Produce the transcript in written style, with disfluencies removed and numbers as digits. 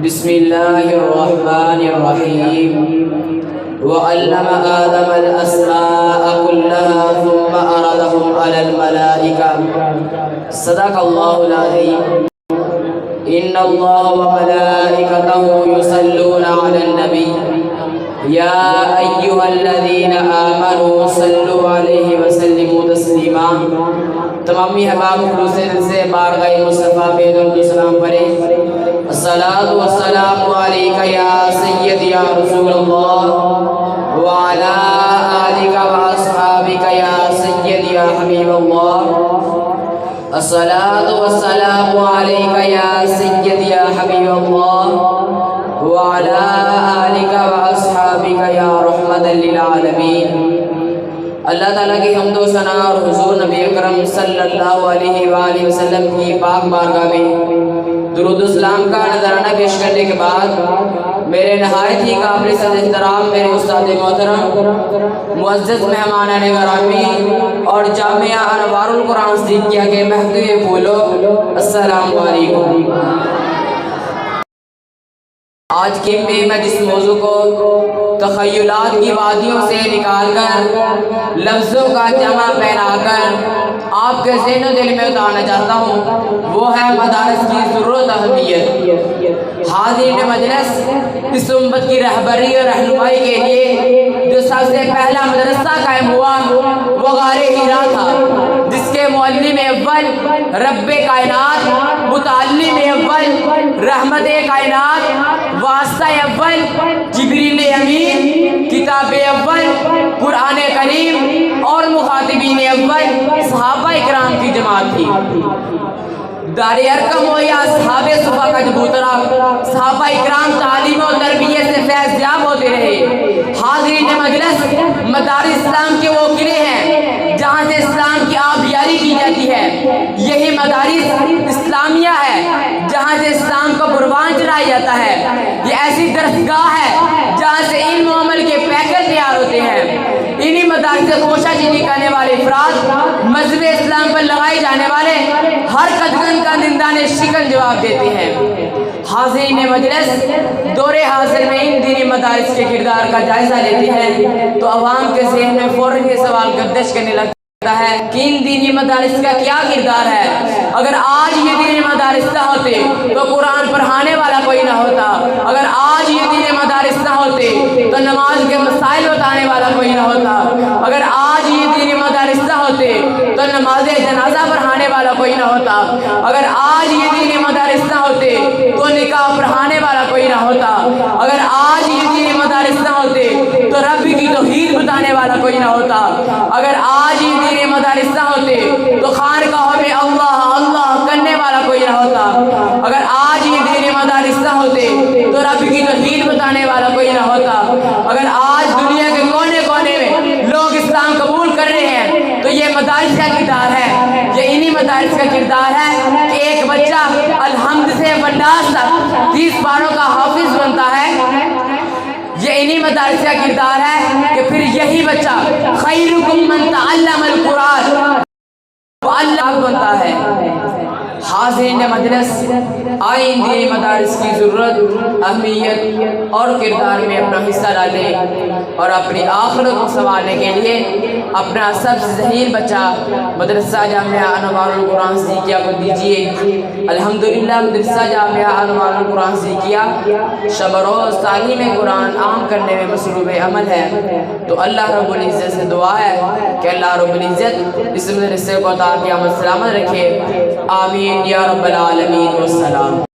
بسم الله الرحمن الرحيم وعلم آدم الأسماء كلها ثم عرضهم على الملائكة صدق الله العظيم إن الله وملائكته يصلون على النبي يا أيها الذين آمنوا صلوا عليه وسلموا تسليما تمامی احباب خلوص دل سے بارگاہ مصطفیٰ پہ درود و سلام پڑھیں۔ الصلاۃ والسلام علیک یا سید یا رسول اللہ وعلی آلک واصحابک یا سید یا حبیب اللہ۔ الصلاۃ والسلام علیک یا سید یا حبیب اللہ وعلی آلک واصحابک یا رحمت للعالمین۔ اللہ تعالیٰ کی حمد و ثنا اور حضور نبی اکرم صلی اللہ علیہ وآلہ وسلم کی پاک بارگاہ میں درود و سلام کا نذرانہ پیش کرنے کے بعد میرے نہایت ہی قابل احترام میرے استاد محترم معزز مہمانان گرامی اور جامعہ انوار القرآن صدیقیہ کے محتوی پھولوں، السلام علیکم۔ آج کی میں جس موضوع کو تخیلات کی وادیوں سے نکال کر لفظوں کا جمع پہنا کر آپ کے ذہن و دل میں اتارنا چاہتا ہوں وہ ہے مدارس کی ضرورت اہمیت۔ حاضرین مجلس، اس امت کی رہبری اور رہنمائی کے لیے جو سب سے پہلا مدرسہ قائم ہوا وہ غار حرا تھا، جس کے معلم اول رب کائنات، متعلم اول رحمت کائنات، واسطہ اول جبریل امین، کتاب اول قرآن کریم اور مخاطبین اول صحابہ اکرام کی جماعت تھی۔ دار ارقم ہو یا اصحاب صفا کا چبوترا، صحابہ اکرام تعلیم و تربیت سے فیض یاب ہوتے رہے۔ حاضرین مجلس، مدارس اسلام کے وہ قلعے ہیں جہاں سے اسلام کی آبیاری کی جاتی ہے۔ یہی مدارس اسلامیہ ہے جہاں سے اسلام کا قربان چڑھایا جاتا ہے۔ یہ ایسی درسگاہ ہے جہاں سے علم و عمل کے پیکر تیار ہوتے ہیں۔ انہی مدارس سے کوشش چینی کرنے والے افراد مذہب اسلام پر لگائے جانے والے ہر قدغن کا نندان شکن جواب دیتے ہیں۔ حاضرین مجلس، دور حاضر میں ان دینی مدارس کے کردار کا جائزہ لیتے ہیں تو عوام کے ذہن میں فوراً یہ سوال گردش کرنے لگتا ہے کہ ان دینی مدارس کا کیا کردار ہے۔ اگر آج یہ دینی مدارس نہ ہوتے تو قرآن پڑھانے والا کوئی نہ ہوتا، اگر آج یہ دینی مدارس نہ ہوتے تو نماز کے مسائل بتانے والا کوئی نہ ہوتا، اگر آج یہ دینی مدارس نہ ہوتے تو نماز جنازہ پڑھانے والا کوئی نہ ہوتا، اگر آج یہ دینی مدارس نہ ہوتے تو نکاح پڑھانے والا کوئی نہ ہوتا، اگر آج یہ دینی مدارس نہ ہوتے تو رب کی توحید بتانے والا کوئی نہ ہوتا، اگر آج یہ دینی مدارس نہ ہوتے تو خانقاہوں میں اللہ اللہ کرنے والا کوئی نہ ہوتا، اگر آج یہ دینی مدارس نہ ہوتے تو رب کی توحید بتانے والا کوئی نہ ہوتا، اگر آج دنیا کے کونے کونے میں لوگ اسلام قبول کر رہے ہیں تو یہ مدارس کا کردار ہے۔ یہ انہی مدارس کا کردار ہے کہ ایک بچہ الحمد سے بنڈاس تک 30 پاروں کا حافظ بنتا ہے۔ یہ انہی مدارس کا کردار ہے کہ پھر یہی بچہ خیرکم من تعلم القرآن وعلمہ بنتا ہے۔ حاضرین مجلس، آئین دینی مدارس کی ضرورت، اہمیت اور کردار میں اپنا حصہ ڈالیں اور اپنی آخرت کو سنوارنے کے لیے اپنا سب سے ذہین بچہ مدرسہ جامعہ انوار القرآن صدیقیہ کو دیجیے۔ الحمدللہ مدرسہ جامعہ انوار القرآن صدیقیہ شب روز تعلیم قرآن عام کرنے میں مصروف عمل ہے، تو اللہ رب العزت سے دعا ہے کہ اللہ رب العزت اس مدرسے کو تا قیامت سلامت رکھے، آمین یا رب العالمین والسلام۔